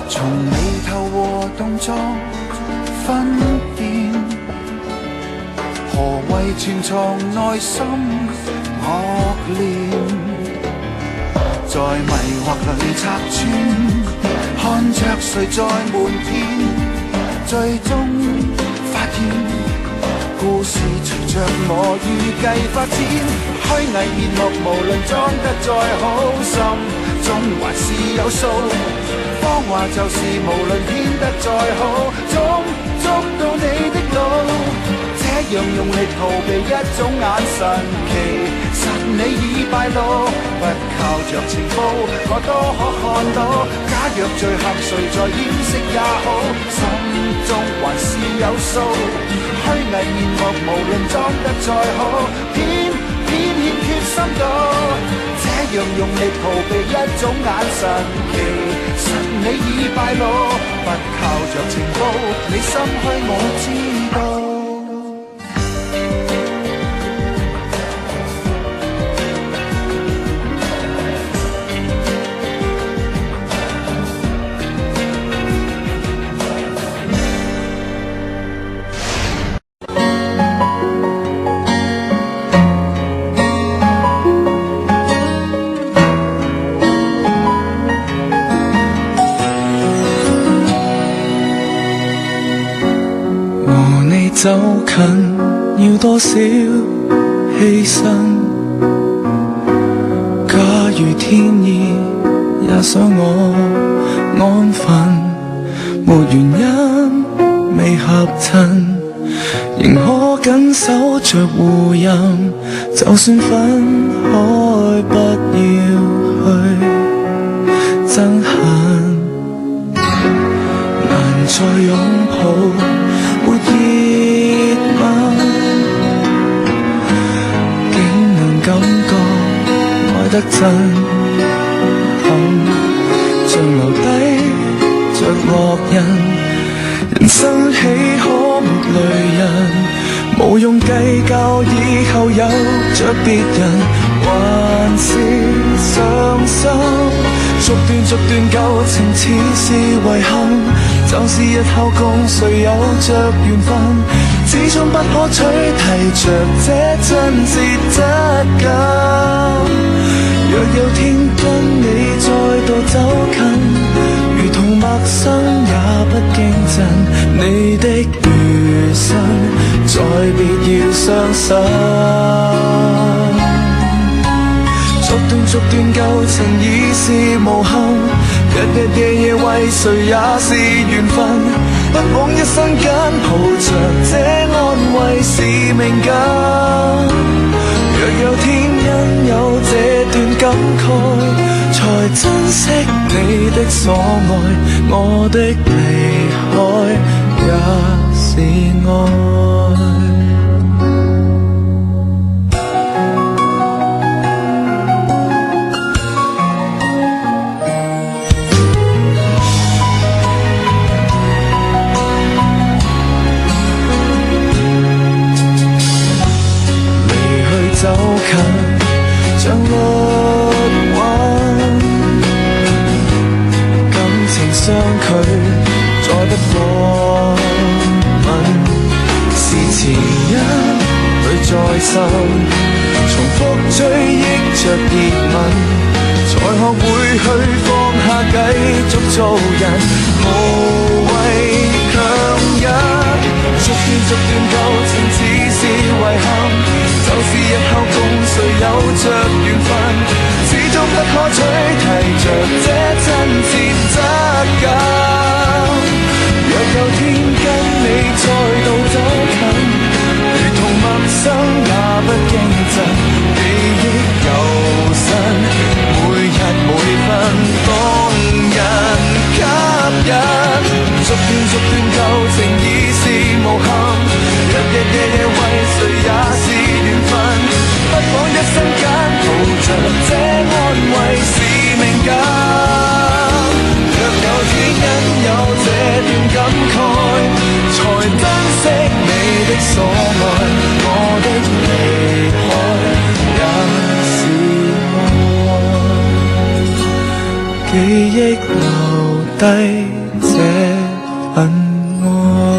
從眉頭和動作分辨，何謂潛藏內心惡念？在迷惑裏拆穿，看着誰在瞞騙，最終發現故事隨着我預計發展，虛偽面目無論裝得再好，心中還是有數。謊話就是無論編得再好，總捉到你的路。這樣用力逃避一種眼神，其實你已敗露。不靠着情報，我都可看到。假若罪行誰在掩飾也好，心中還是有數。虛偽面目無論裝得再好，偏欠缺深度。這樣用力逃避一種眼神，其實你已敗露。不靠着情報，你心虛我知道。走近要多少犧牲？假如天意也想我安分，沒原因未合襯，仍可緊守着互任。就算分開，不要去憎恨，難再擁抱。沒熱吻，竟能感覺愛得真像留低着烙印。人生豈可沒淚人？無用計較以後有着別人，還是傷心。逐段舊情似是遺憾。就是日後共誰有着緣分，始終不可取替着這真摯質感。若有天跟你再度走近，如同陌生也不驚震，你的餘生再別要傷心。逐段舊情已是無憾，日夜為誰也是緣分，不枉一生間抱着這安慰是命感。若有天因有這段感慨，才珍惜你的所愛，我的離開也是愛。走近像律韻，感情相距再不過吻，是前因裏再深，重複追憶着熱吻，才學會去放下繼續做人，無謂強忍。逐段舊情似是遺憾，就是日後共誰有着緣分，始終不可取替着這真摯質感。若有天跟你再度走近，如同陌生也不驚震，記憶猶新，每日每分動人吸引。逐段舊情已是無憾，日夜為誰也是緣分，不枉一生間抱着這安慰是命感。若有天因有這段感憶留低這份愛。